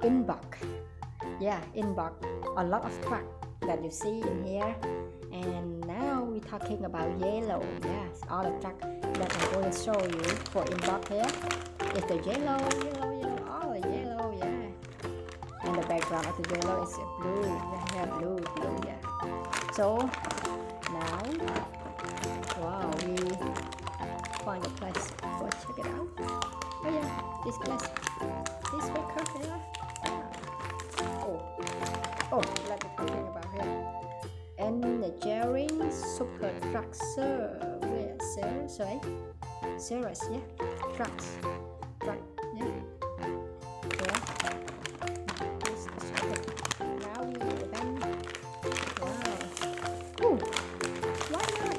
in bulk. Yeah, in bulk. A lot of truck that you see in here. And now we're talking about yellow. Yes, all the truck that I'm going to show you for in bulk here is the yellow, all yellow, yeah. And the background of the yellow is blue. Yeah, blue, yeah. So now, wow, we find a place. Go check it out. Oh yeah, this place. This vehicle here. Oh, let me talking about here. Engineering super tractor. Where? Serious, yeah. Trucks. Truck, yeah. Now we are done. Wow. Ooh. Why not?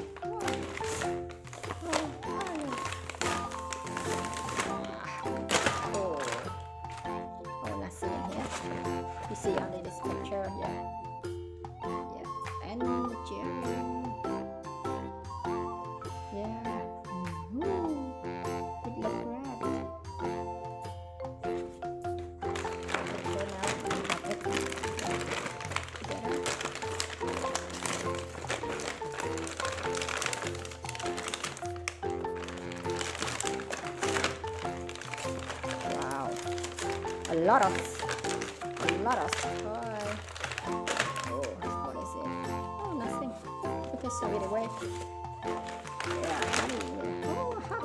Oh, nothing in here. You see only this picture, yeah. And the cherry. Yeah. It looks red. Wow. A lot of toy. Oh, what is it? Oh, nothing. We can show it away. Yeah. Oh, wow.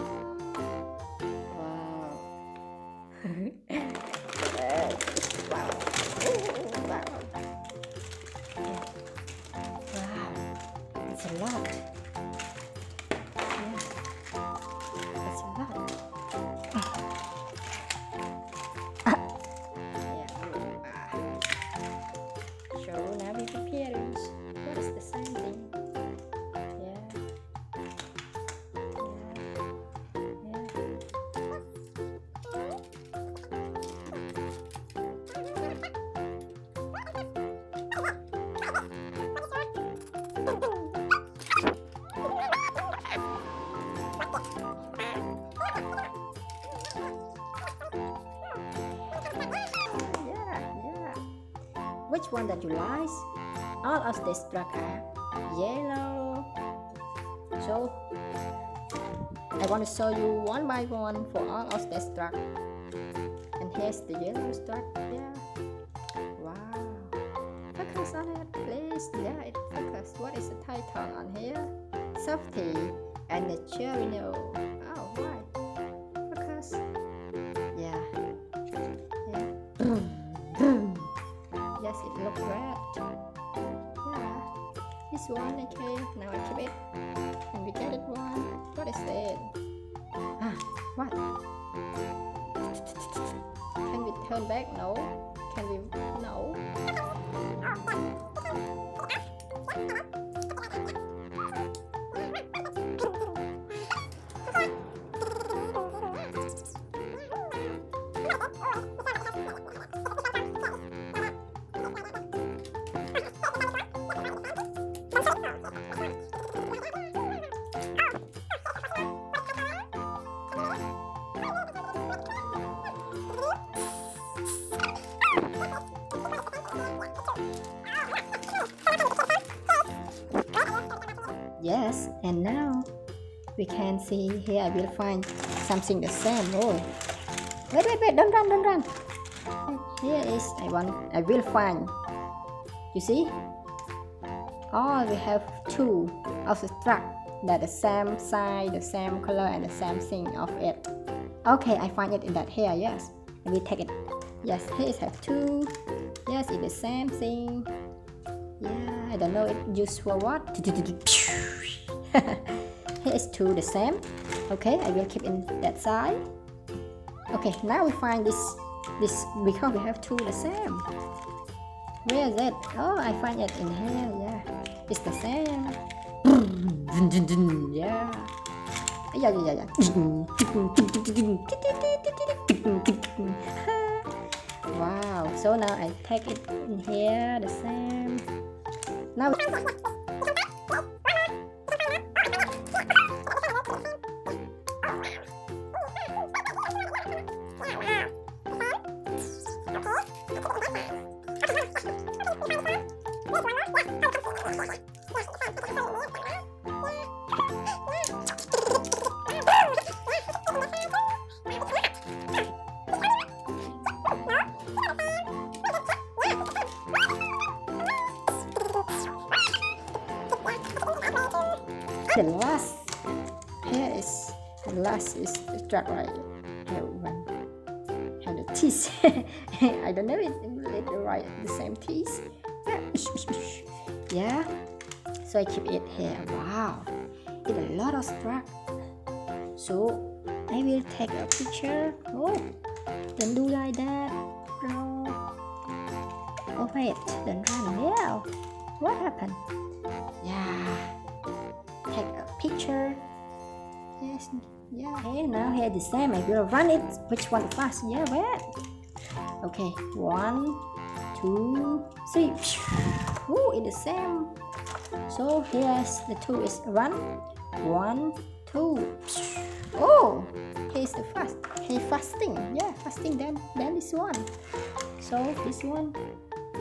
Wow. Oh, wow. Wow. It's a lot. Yeah. It's a lot. So now we prepare this. What is the same thing? Which one that you like? All of these trucks are yellow. So I want to show you one by one for all of these trucks. And here's the yellow truck. Yeah. Wow. Focus on it, please. Yeah, it focus. What is the title on here? Safety and the cherino. Oh, why? Focus. Yeah. Yes, it looks red. Yeah. This one, okay. Now I keep it. And we get it one. What is it? Ah, what? Can we turn back? No. Can we? No. Yes, and now we can see here. I will find something the same. Oh, wait, don't run. Here is I will find. You see? Oh, we have two of the truck that the same size, the same color, and the same thing of it. Okay, I find it in that here. Yes, and we take it. Yes, here is have two. Yes, it's the same thing. Yeah, I don't know it used for what. Here is two the same. Okay, I will keep in that side. Okay, now we find this because we have two the same. Where is it? Oh, I find it in here. Yeah, it's the same. Yeah. Wow. So now I take it in here the same. Now. The last here is the last is the truck, right? Have the teeth. I don't know if it's right the same teeth. Yeah. So I keep it here. Wow, it's a lot of truck. So I will take a picture. Oh, don't do like that. No. Oh wait, don't run. Yeah. What happened? Yeah. Take a picture. Yes. Yeah. Okay, now here the same. I will run it. Which one fast? Yeah, wait. Okay. 1, 2, 3. Oh, it's the same. So here's the 2 is run. 1, 2. Oh, here's the fast. He fasting. Yeah, fasting. Then this one. So this one.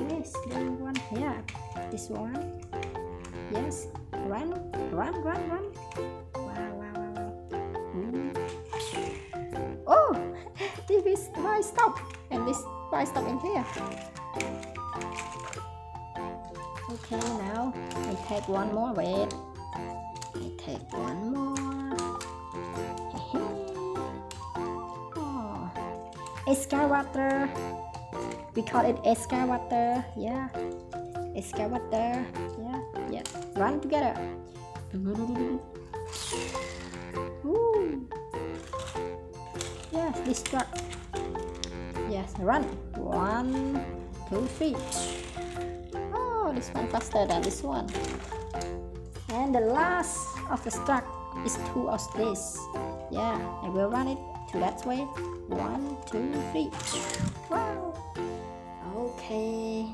Yes, then one. Yeah, this one. Yes, run. Wow. Oh, this is why stop, and this why stop in here. Okay, now I take one more. Wait, I take one more. Oh, excavator. We call it excavator. Yeah, excavator. Yeah. Run together. Woo. Yes, this truck. Yes, run. 1, 2, 3. Oh, this one faster than this one. And the last of the truck is 2 of this. Yeah, I will run it to that way. 1, 2, 3. Wow. Okay.